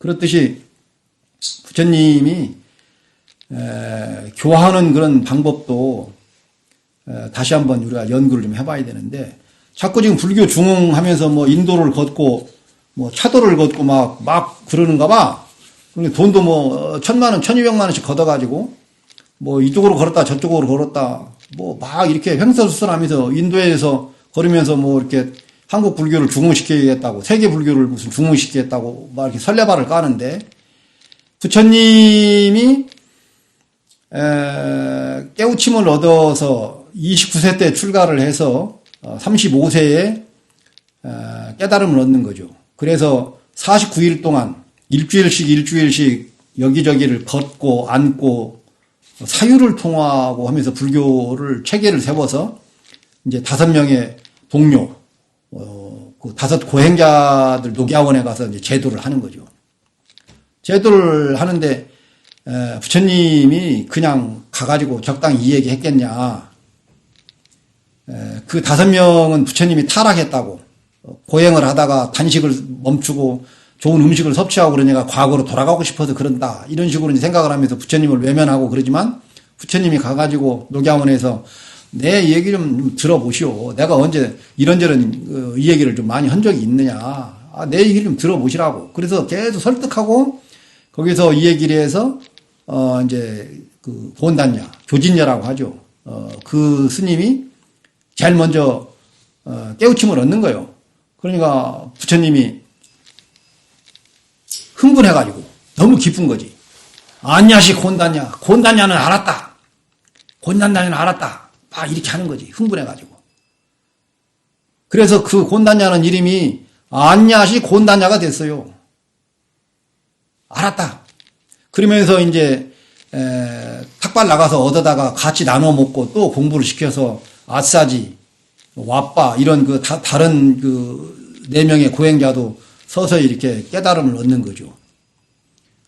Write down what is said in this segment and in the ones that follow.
그렇듯이 부처님이 교화하는 그런 방법도 다시 한번 우리가 연구를 좀 해봐야 되는데, 자꾸 지금 불교 중흥하면서 뭐 인도를 걷고 뭐 차도를 걷고 막 그러는가 봐. 그러니까 돈도 뭐 1,000만 원, 1,200만 원씩 걷어가지고 뭐 이쪽으로 걸었다 저쪽으로 걸었다 뭐 막 이렇게 횡설수설하면서 인도에서 걸으면서 뭐 이렇게 한국 불교를 중흥시키겠다고, 세계 불교를 무슨 중흥시키겠다고 막 이렇게 설레발을 까는데, 부처님이 깨우침을 얻어서 29세 때 출가를 해서 35세에 깨달음을 얻는 거죠. 그래서 49일 동안 일주일씩 여기저기를 걷고 앉고 사유를 통하고 하면서 불교를 체계를 세워서 이제 5명의 동료, 그 5 고행자들 녹야원에 가서 이제 제도를 하는 거죠. 제도를 하는데 부처님이 그냥 가가지고 적당히 이 얘기 했겠냐. 그 5명은 부처님이 타락했다고, 고행을 하다가 단식을 멈추고 좋은 음식을 섭취하고 그러니까 과거로 돌아가고 싶어서 그런다, 이런 식으로 생각을 하면서 부처님을 외면하고 그러지만, 부처님이 가가지고 녹야원에서 내 얘기 좀 들어보시오. 내가 언제 이런저런 이 얘기를 좀 많이 한 적이 있느냐. 내 얘기를 좀 들어보시라고. 그래서 계속 설득하고 거기서 이 얘기를 해서 이제 그 본단냐, 교진녀라고 하죠. 그 스님이 제일 먼저 깨우침을 얻는 거예요. 그러니까 부처님이 흥분해가지고 너무 기쁜 거지. 안냐시 곤단냐, 곤단냐는 알았다, 곤단냐는 알았다, 막 이렇게 하는 거지. 흥분해가지고. 그래서 그 곤단냐는 이름이 안냐시 곤단냐가 됐어요. 알았다. 그러면서 이제 탁발 나가서 얻어다가 같이 나눠 먹고 또 공부를 시켜서 아싸지, 왓바 이런 그 다른 그 4명의 고행자도 서서히 이렇게 깨달음을 얻는 거죠.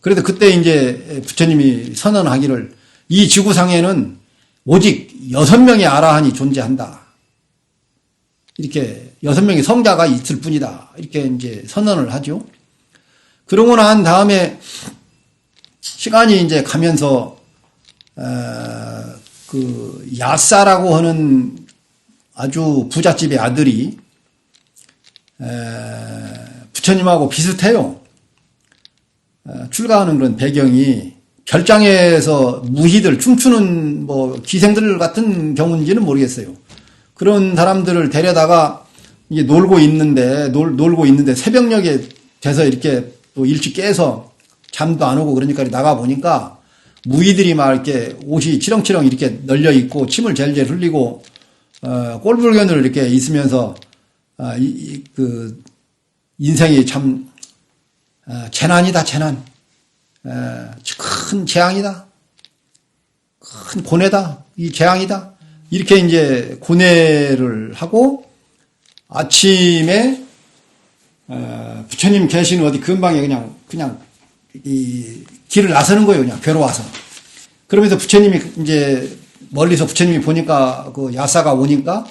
그래서 그때 이제 부처님이 선언하기를, 이 지구상에는 오직 6명의 아라한이 존재한다. 이렇게 6명의 성자가 있을 뿐이다. 이렇게 이제 선언을 하죠. 그러고 난 다음에 시간이 이제 가면서 그 야사라고 하는 아주 부잣집의 아들이 부처님하고 비슷해요. 출가하는 그런 배경이 별장에서 무희들, 춤추는 뭐 기생들 같은 경우인지는 모르겠어요. 그런 사람들을 데려다가 이게 놀고 있는데 새벽녘에 돼서 이렇게 또 일찍 깨서 잠도 안 오고 그러니까 나가 보니까 무희들이 막 이렇게 옷이 치렁치렁 이렇게 널려 있고 침을 젤젤 흘리고 꼴불견으로 이렇게 있으면서 그 인생이 참 재난이다, 재난. 큰 재앙이다. 큰 고뇌다. 이 재앙이다. 이렇게 이제 고뇌를 하고 아침에 부처님 계신 어디 근방에 그냥 이 길을 나서는 거예요. 그냥 괴로워서. 그러면서 부처님이 이제 멀리서 부처님이 보니까 그 야사가 오니까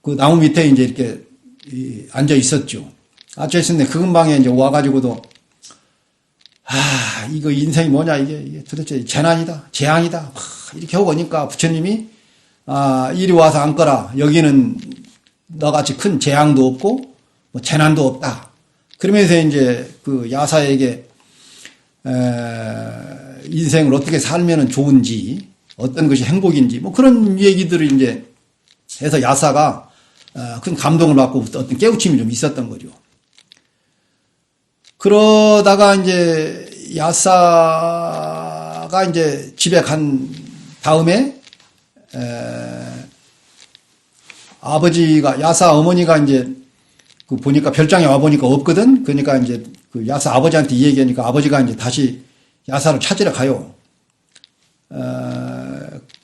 그 나무 밑에 이제 이렇게 앉아 있었죠. 앉아 있었는데 그 근방에 이제 와가지고도 이거 인생이 뭐냐, 이게 도대체 재난이다, 재앙이다, 이렇게 하고 오니까 부처님이, 이리 와서 앉거라. 여기는 너같이 큰 재앙도 없고, 뭐 재난도 없다. 그러면서 이제 그 야사에게, 인생을 어떻게 살면 좋은지, 어떤 것이 행복인지, 뭐 그런 얘기들을 이제 해서 야사가, 큰 감동을 받고 어떤 깨우침이 좀 있었던 거죠. 그러다가 이제 야사가 이제 집에 간 다음에 아버지가, 야사 어머니가 이제 그 보니까 별장에 와 보니까 없거든. 그러니까 이제 그 야사 아버지한테 이 얘기하니까 아버지가 이제 다시 야사를 찾으러 가요.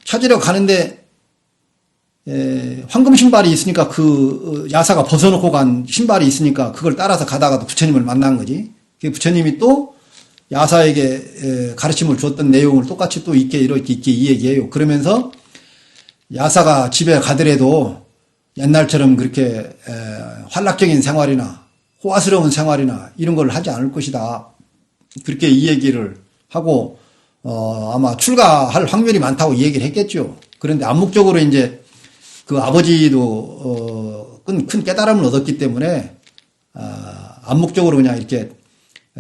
찾으러 가는데 황금 신발이 있으니까 그 야사가 벗어놓고 간 신발이 있으니까 그걸 따라서 가다가도 부처님을 만난 거지. 부처님이 또 야사에게 가르침을 줬던 내용을 똑같이 또 이렇게 이 얘기해요. 그러면서 야사가 집에 가더라도 옛날처럼 그렇게 활락적인 생활이나 호화스러운 생활이나 이런 걸 하지 않을 것이다. 그렇게 이 얘기를 하고 아마 출가할 확률이 많다고 이 얘기를 했겠죠. 그런데 암묵적으로 이제 그 아버지도 큰 깨달음을 얻었기 때문에 암묵적으로 그냥 이렇게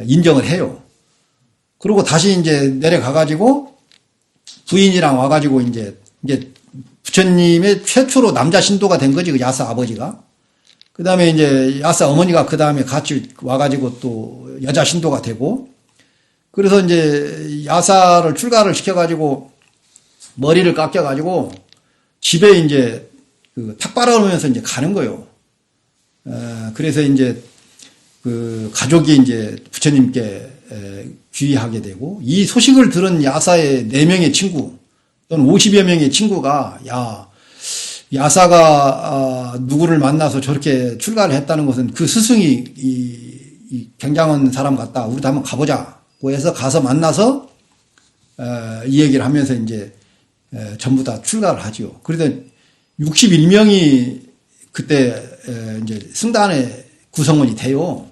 인정을 해요. 그리고 다시 이제 내려가가지고 부인이랑 와가지고 이제 부처님의 최초로 남자 신도가 된 거지, 그 야사 아버지가. 그 다음에 이제 야사 어머니가 그 다음에 같이 와가지고 또 여자 신도가 되고, 그래서 이제 야사를 출가를 시켜가지고 머리를 깎여가지고 집에 이제 그 탁발하면서 이제 가는 거예요. 그래서 이제 그 가족이 이제 부처님께 귀의하게 되고, 이 소식을 들은 야사의 4명의 친구 또는 50여 명의 친구가 야사가 누구를 만나서 저렇게 출가를 했다는 것은 그 스승이 이 굉장한 사람 같다. 우리도 한번 가보자고 해서 가서 만나서 이 얘기를 하면서 이제 전부 다 출가를 하지요. 그래서 61명이 그때 이제 승단의 구성원이 돼요.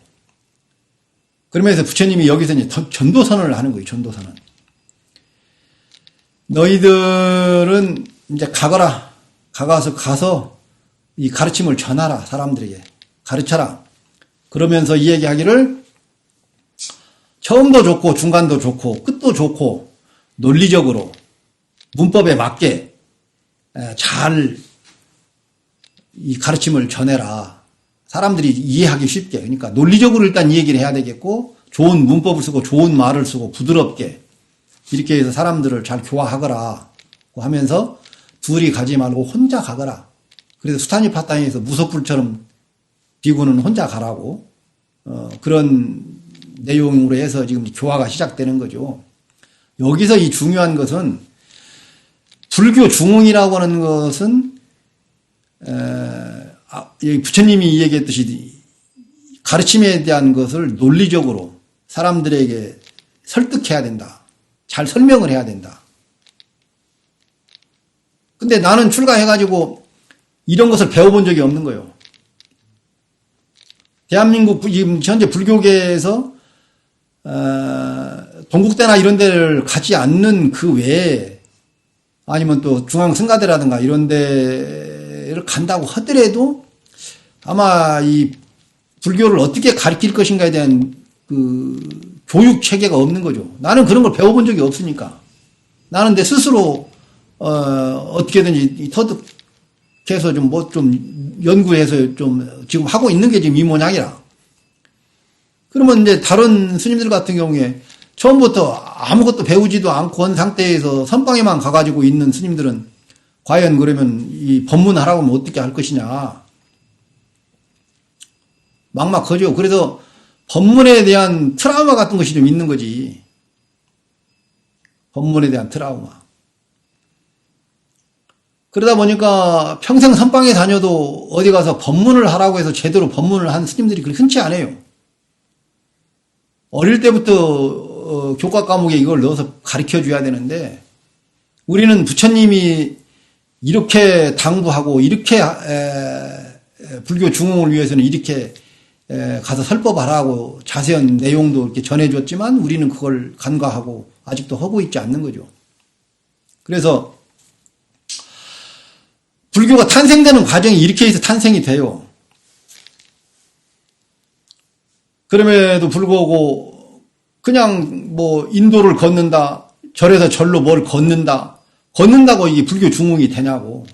그러면서 부처님이 여기서 이제 전도선언을 하는 거예요. 전도선언. 너희들은 이제 가서 이 가르침을 전하라. 사람들에게 가르쳐라. 그러면서 이 얘기하기를 처음도 좋고 중간도 좋고 끝도 좋고 논리적으로 문법에 맞게 잘 이 가르침을 전해라. 사람들이 이해하기 쉽게. 그러니까 논리적으로 일단 이 얘기를 해야 되겠고, 좋은 문법을 쓰고 좋은 말을 쓰고 부드럽게 이렇게 해서 사람들을 잘 교화하거라 하면서 둘이 가지 말고 혼자 가거라. 그래서 수타니파타니에서 무소불처럼 비구는 혼자 가라고 그런 내용으로 해서 지금 교화가 시작되는 거죠. 여기서 이 중요한 것은 불교 중흥이라고 하는 것은 부처님이 얘기했듯이 가르침에 대한 것을 논리적으로 사람들에게 설득해야 된다. 잘 설명을 해야 된다. 근데 나는 출가해가지고 이런 것을 배워본 적이 없는 거예요. 대한민국 지금 현재 불교계에서 동국대나 이런 데를 가지 않는 그 외에 아니면 또 중앙성가대라든가 이런 데를 간다고 하더라도 아마 이 불교를 어떻게 가르칠 것인가에 대한 그 교육 체계가 없는 거죠. 나는 그런 걸 배워본 적이 없으니까. 나는 내 스스로 어떻게든지 터득해서 좀 연구해서 좀 지금 하고 있는 게 지금 이 모양이라. 그러면 이제 다른 스님들 같은 경우에 처음부터 아무것도 배우지도 않고 한 상태에서 선방에만 가가지고 있는 스님들은 과연 그러면 이 법문하라고 하면 어떻게 할 것이냐. 막막하죠. 그래서 법문에 대한 트라우마 같은 것이 좀 있는 거지. 법문에 대한 트라우마. 그러다 보니까 평생 선방에 다녀도 어디 가서 법문을 하라고 해서 제대로 법문을 한 스님들이 그렇게 흔치 않아요. 어릴 때부터 교과 과목에 이걸 넣어서 가르쳐 줘야 되는데 우리는 부처님이 이렇게 당부하고 이렇게 불교 중흥을 위해서는 이렇게 가서 설법하라고 자세한 내용도 이렇게 전해줬지만 우리는 그걸 간과하고 아직도 하고 있지 않는 거죠. 그래서 불교가 탄생되는 과정이 이렇게 해서 탄생이 돼요. 그럼에도 불구하고 그냥 뭐 인도를 걷는다, 절에서 절로 뭘 걷는다고 이게 불교 중흥이 되냐고.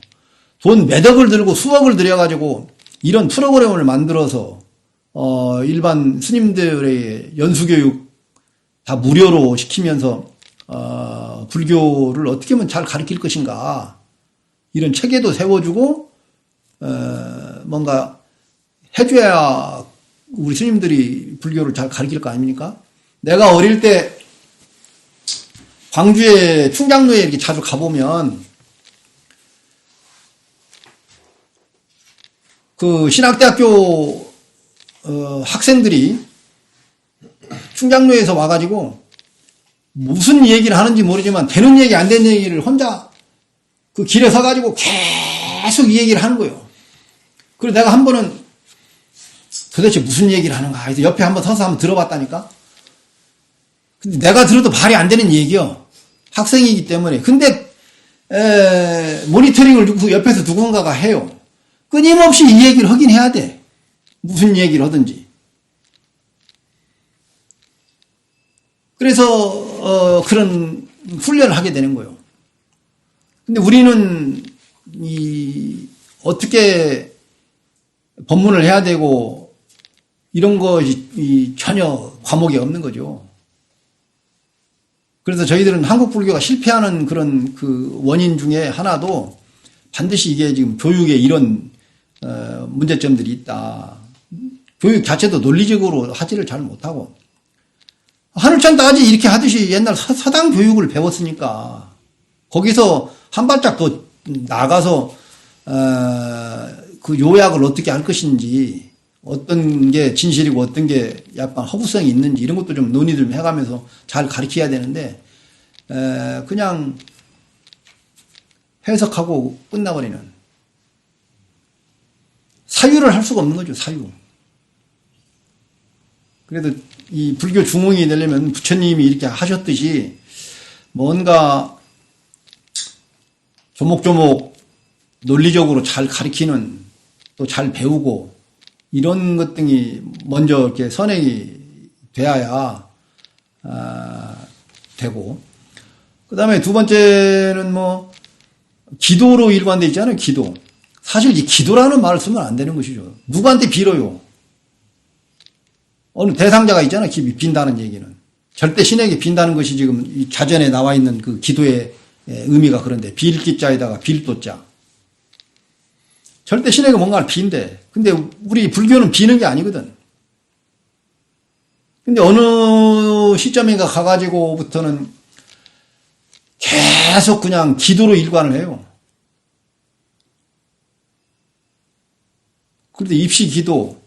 돈 몇 억을 들고 수억을 들여가지고 이런 프로그램을 만들어서 일반 스님들의 연수교육 다 무료로 시키면서 불교를 어떻게 하면 잘 가르칠 것인가 이런 체계도 세워주고 뭔가 해줘야 우리 스님들이 불교를 잘 가르칠 거 아닙니까? 내가 어릴 때 광주에 충장로에 이렇게 자주 가보면 그 신학대학교 학생들이 충장로에서 와가지고 무슨 얘기를 하는지 모르지만 되는 얘기 안 되는 얘기를 혼자 그 길에 서가지고 계속 이 얘기를 하는 거예요. 그래서 내가 한 번은 도대체 무슨 얘기를 하는가 해서 옆에 한번 서서 한번 들어봤다니까. 근데 내가 들어도 말이 안 되는 얘기요. 학생이기 때문에. 근데 모니터링을 옆에서 누군가가 해요. 끊임없이 이 얘기를 하긴 해야 돼. 무슨 얘기를 하든지. 그래서 그런 훈련을 하게 되는 거예요. 근데 우리는 어떻게 법문을 해야 되고 이런 것이 전혀 과목이 없는 거죠. 그래서 저희들은 한국 불교가 실패하는 그런 그 원인 중에 하나도 반드시 이게 지금 교육에 이런 문제점들이 있다. 교육 자체도 논리적으로 하지를 잘 못하고 하늘천 따지 이렇게 하듯이 옛날 서당 교육을 배웠으니까 거기서 한 발짝 더 나가서 그 요약을 어떻게 할 것인지 어떤 게 진실이고 어떤 게 약간 허구성이 있는지 이런 것도 좀 논의를 해가면서 잘 가르쳐야 되는데 그냥 해석하고 끝나버리는 사유를 할 수가 없는 거죠. 사유. 그래도 이 불교 중흥이 되려면 부처님이 이렇게 하셨듯이 뭔가 조목조목 논리적으로 잘 가르치는 또 잘 배우고 이런 것들이 먼저 이렇게 선행이 돼야 되고 그 다음에 두 번째는 뭐 기도로 일관되어 있잖아요. 기도. 사실 이 기도라는 말을 쓰면 안 되는 것이죠. 누구한테 빌어요? 어느 대상자가 있잖아요. 빈다는 얘기는. 절대 신에게 빈다는 것이 지금 이 좌전에 나와 있는 그 기도의 의미가 그런데 빌기자에다가 빌도자. 절대 신에게 뭔가를 빈대. 근데 우리 불교는 비는 게 아니거든. 근데 어느 시점인가 가가지고부터는 계속 그냥 기도로 일관을 해요. 그런데 입시 기도,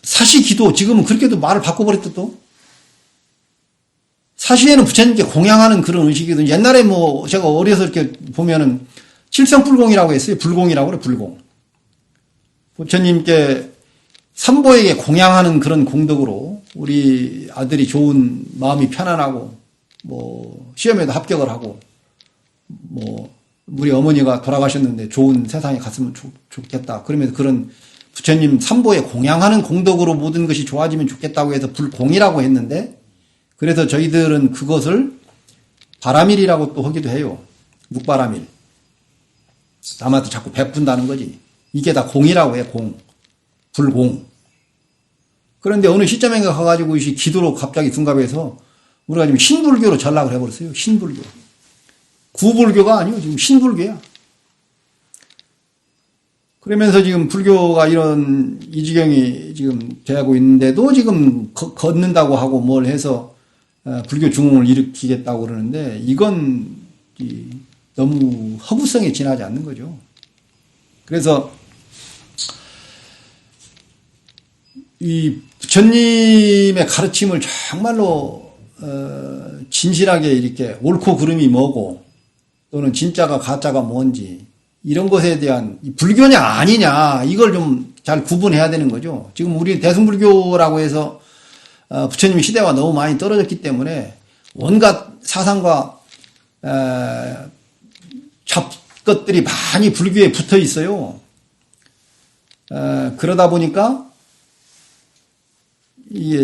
사시 기도, 지금은 그렇게도 말을 바꿔버렸다 또. 사시에는 부처님께 공양하는 그런 의식이거든요. 옛날에 뭐 제가 어려서 이렇게 보면은 칠성불공이라고 했어요. 불공이라고 그래, 불공. 부처님께 삼보에게 공양하는 그런 공덕으로 우리 아들이 좋은 마음이 편안하고 뭐 시험에도 합격을 하고 뭐 우리 어머니가 돌아가셨는데 좋은 세상에 갔으면 좋겠다. 그러면서 그런 부처님 삼보에 공양하는 공덕으로 모든 것이 좋아지면 좋겠다고 해서 불공이라고 했는데 그래서 저희들은 그것을 바라밀이라고 또 하기도 해요. 묵바라밀. 남한테 자꾸 베푼다는 거지. 이게 다 공이라고 해, 공. 불공. 그런데 어느 시점인가 가가지고 이 기도로 갑자기 둔갑해서 우리가 지금 신불교로 전락을 해버렸어요. 신불교. 구불교가 아니고 지금 신불교야. 그러면서 지금 불교가 이런 이 지경이 지금 되고 있는데도 지금 걷는다고 하고 뭘 해서 불교 중흥을 일으키겠다고 그러는데 이건 너무 허구성에 지나지 않는 거죠. 그래서 이 부처님의 가르침을 정말로 진실하게 이렇게 옳고 그름이 뭐고 또는 진짜가 가짜가 뭔지 이런 것에 대한 불교냐 아니냐 이걸 좀 잘 구분해야 되는 거죠. 지금 우리 대승불교라고 해서 부처님 시대와 너무 많이 떨어졌기 때문에 온갖 사상과 잡것들이 많이 불교에 붙어 있어요. 그러다 보니까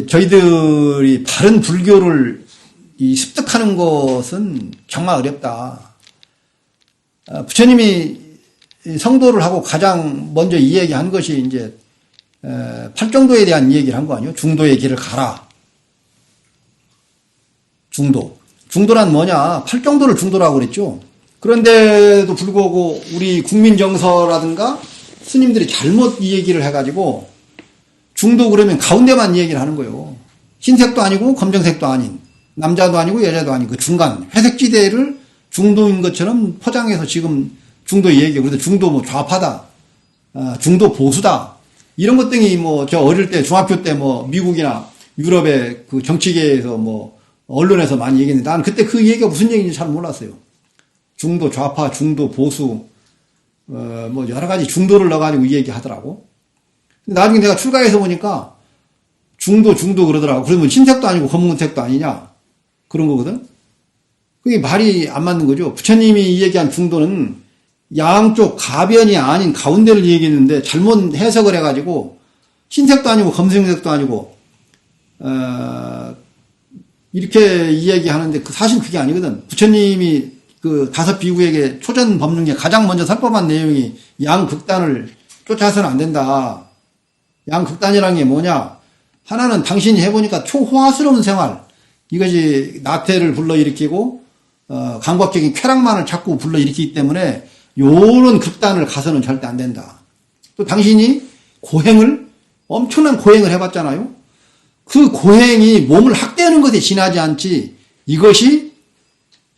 저희들이 바른 불교를 습득하는 것은 정말 어렵다. 부처님이 성도를 하고 가장 먼저 이 얘기한 것이 이제 팔정도에 대한 얘기를 한 거 아니에요? 중도의 길을 가라. 중도. 중도란 뭐냐? 팔정도를 중도라고 그랬죠. 그런데도 불구하고 우리 국민정서라든가 스님들이 잘못 이 얘기를 해가지고 중도 그러면 가운데만 얘기를 하는 거예요. 흰색도 아니고 검정색도 아닌 남자도 아니고 여자도 아닌 그 중간 회색지대를 중도인 것처럼 포장해서 지금 중도 얘기해요. 그래서 중도 뭐 좌파다, 중도 보수다 이런 것 등이 뭐 저 어릴 때 중학교 때 뭐 미국이나 유럽의 그 정치계에서 뭐 언론에서 많이 얘기했는데 나는 그때 그 얘기가 무슨 얘기인지 잘 몰랐어요. 중도 좌파, 중도 보수 뭐 여러 가지 중도를 넣어가지고 이 얘기 하더라고. 나중에 내가 출가해서 보니까 중도 그러더라고. 그러면 흰색도 아니고 검은색도 아니냐. 그런 거거든. 그게 말이 안 맞는 거죠. 부처님이 얘기한 중도는 양쪽 가변이 아닌 가운데를 얘기했는데 잘못 해석을 해가지고 흰색도 아니고 검은색도 아니고 이렇게 이야기하는데 사실 그게 아니거든. 부처님이 그 다섯 비구에게 초전 법문 중에 가장 먼저 설법한 내용이 양극단을 쫓아서는 안 된다. 양극단이라는 게 뭐냐? 하나는 당신이 해보니까 초호화스러운 생활, 이것이 나태를 불러일으키고 감각적인 쾌락만을 자꾸 불러일으키기 때문에 요런 극단을 가서는 절대 안 된다. 또 당신이 엄청난 고행을 해봤잖아요. 그 고행이 몸을 학대하는 것에 지나지 않지 이것이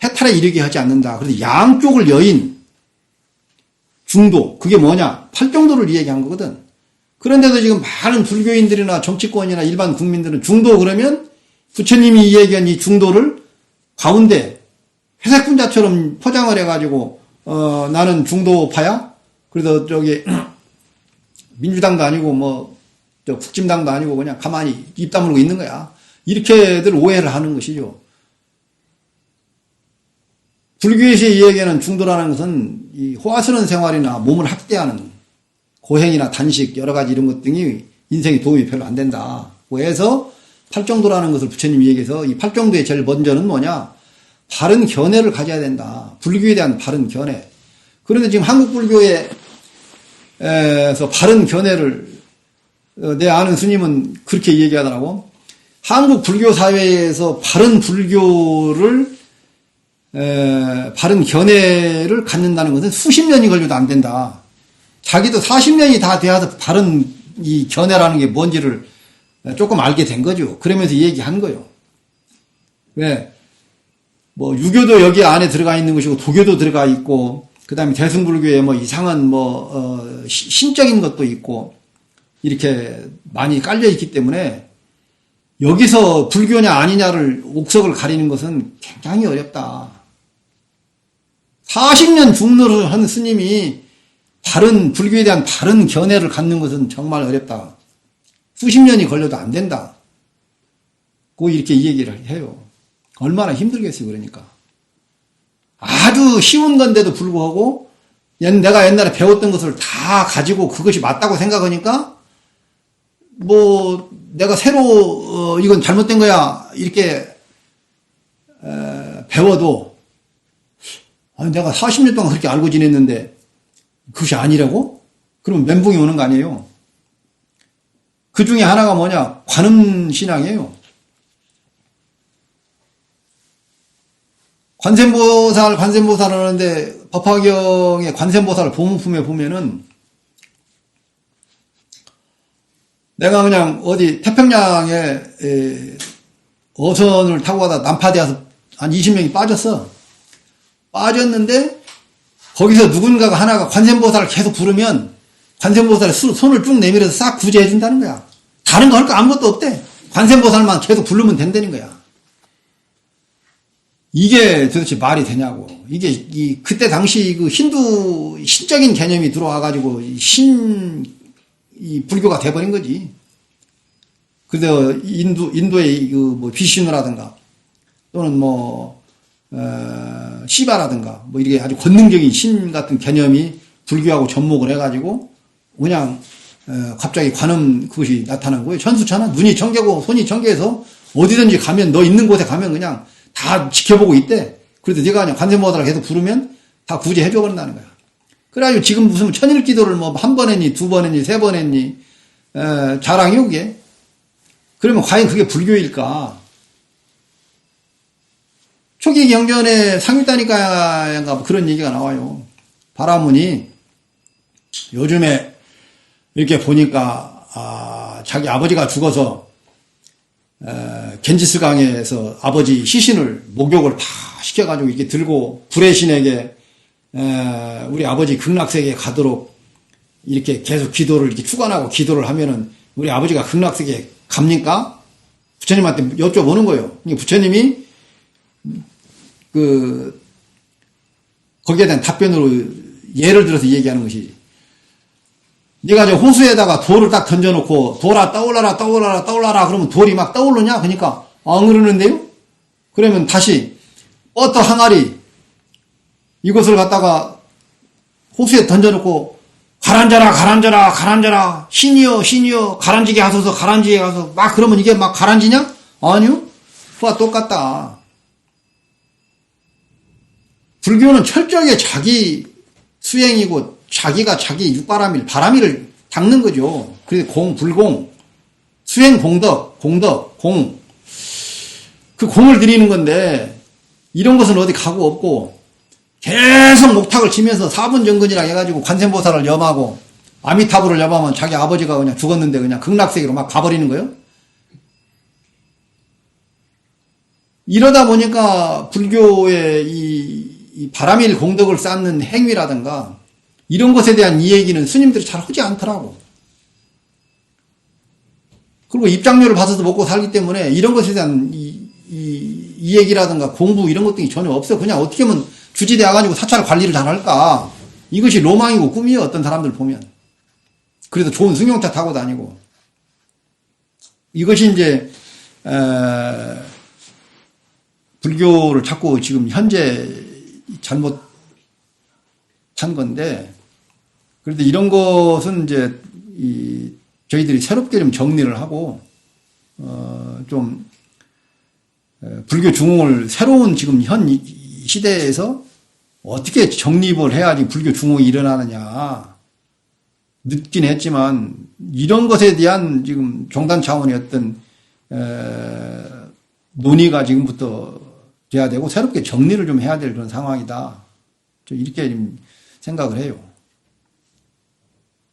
해탈에 이르게 하지 않는다. 그래서 양쪽을 여인 중도, 그게 뭐냐? 팔정도를 이야기한 거거든. 그런데도 지금 많은 불교인들이나 정치권이나 일반 국민들은 중도 그러면 부처님이 이야기한 이 중도를 가운데 회색 분자처럼 포장을 해가지고 나는 중도파야? 그래서 저기 민주당도 아니고 국진당도 아니고 그냥 가만히 입 다물고 있는 거야. 이렇게들 오해를 하는 것이죠. 불교에서 이야기하는 중도라는 것은 이 호화스러운 생활이나 몸을 학대하는 고행이나 단식 여러 가지 이런 것 등이 인생에 도움이 별로 안 된다. 그래서 팔정도라는 것을 부처님이 얘기해서 이 팔정도의 제일 먼저는 뭐냐? 바른 견해를 가져야 된다. 불교에 대한 바른 견해. 그런데 지금 한국 불교에서 바른 견해를 내 아는 스님은 그렇게 얘기하더라고. 한국 불교 사회에서 바른 불교를 바른 견해를 갖는다는 것은 수십 년이 걸려도 안 된다. 자기도 40년이 다 되어서 바른 이 견해라는 게 뭔지를 조금 알게 된 거죠. 그러면서 얘기한 거예요. 왜? 유교도 여기 안에 들어가 있는 것이고, 도교도 들어가 있고, 그 다음에 대승불교에 이상한 신적인 것도 있고, 이렇게 많이 깔려 있기 때문에, 여기서 불교냐 아니냐를 옥석을 가리는 것은 굉장히 어렵다. 40년 중노를 한 스님이 불교에 대한 바른 견해를 갖는 것은 정말 어렵다. 수십 년이 걸려도 안 된다. 이렇게 얘기를 해요. 얼마나 힘들겠어요, 그러니까. 아주 쉬운 건데도 불구하고, 내가 옛날에 배웠던 것을 다 가지고 그것이 맞다고 생각하니까, 내가 새로, 이건 잘못된 거야, 이렇게, 배워도, 내가 40년 동안 그렇게 알고 지냈는데, 그것이 아니라고? 그러면 멘붕이 오는 거 아니에요? 그 중에 하나가 뭐냐? 관음신앙이에요. 관세음보살 하는데 법화경의 관세음보살 보문품에 보면은 내가 그냥 어디 태평양에 어선을 타고 가다 난파되어서 한 20명이 빠졌는데 거기서 누군가가 하나가 관세음보살을 계속 부르면 관세음보살이 손을 쭉 내밀어서 싹 구제해 준다는 거야. 다른 거 할 거 아무것도 없대. 관세음보살만 계속 부르면 된다는 거야. 이게 도대체 말이 되냐고. 이게 그때 당시 그 힌두 신적인 개념이 들어와가지고 이 불교가 돼버린 거지. 그래서 인도의 비슈누라든가 또는 시바라든가 이렇게 아주 권능적인 신 같은 개념이 불교하고 접목을 해가지고 그냥 갑자기 관음 그것이 나타난 거예요. 천수천하 눈이 청개고 손이 청개해서 어디든지 가면 너 있는 곳에 가면 그냥 다 지켜보고 있대. 그래도 네가 그냥 관세음보살을 계속 부르면 다 구제해줘 버린다는 거야. 그래가지고 지금 무슨 천일 기도를 한 번 했니, 두 번 했니, 세 번 했니, 자랑이 오게. 그러면 과연 그게 불교일까? 초기 경전에 상일다니까인가 그런 얘기가 나와요. 바라문이 요즘에 이렇게 보니까 자기 아버지가 죽어서 겐지스강에서 아버지 시신을 목욕을 다 시켜가지고 이렇게 들고 불의 신에게 우리 아버지 극락세계에 가도록 이렇게 계속 기도를 이렇게 축원하고 기도를 하면은 우리 아버지가 극락세계에 갑니까? 부처님한테 여쭤보는 거예요. 부처님이 거기에 대한 답변으로 예를 들어서 얘기하는 것이 네가 저 호수에다가 돌을 딱 던져놓고 돌아 떠올라라 떠올라라 떠올라라 그러면 돌이 막 떠오르냐? 그러니까 안 그러는데요? 그러면 다시 버터 항아리 이것을 갖다가 호수에 던져놓고 가라앉아라 가라앉아라 가라앉아라 신이여 신이여 가라앉게 하소서 가라앉게 하소서 막 그러면 이게 막 가라앉으냐? 아니요. 그와 똑같다. 불교는 철저하게 자기 수행이고 자기가 자기 육바라밀 바라밀을 닦는 거죠. 그래서 공 불공 수행 공덕 공덕 공 그 공을 들이는 건데 이런 것은 어디 가고 없고 계속 목탁을 치면서 사분정근이라 해가지고 관세음보살을 염하고 아미타불을 염하면 자기 아버지가 그냥 죽었는데 그냥 극락세계로 막 가버리는 거예요. 이러다 보니까 불교의 이 바라밀 공덕을 쌓는 행위라든가 이런 것에 대한 이야기는 스님들이 잘 하지 않더라고. 그리고 입장료를 받아서 먹고 살기 때문에 이런 것에 대한 이 얘기라든가 공부 이런 것들이 전혀 없어. 그냥 어떻게 하면 주지대 와가지고 사찰 관리를 잘 할까. 이것이 로망이고 꿈이에요. 어떤 사람들 보면. 그래도 좋은 승용차 타고 다니고. 이것이 이제 불교를 자꾸 지금 현재 잘못 찬 건데 그런데 이런 것은 이제 저희들이 새롭게 좀 정리를 하고 좀 불교 중흥을 새로운 지금 현 시대에서 어떻게 정립을 해야지 불교 중흥이 일어나느냐 늦긴 했지만 이런 것에 대한 지금 종단 차원의 어떤 논의가 지금부터 돼야 되고 새롭게 정리를 좀 해야 될 그런 상황이다. 이렇게 생각을 해요.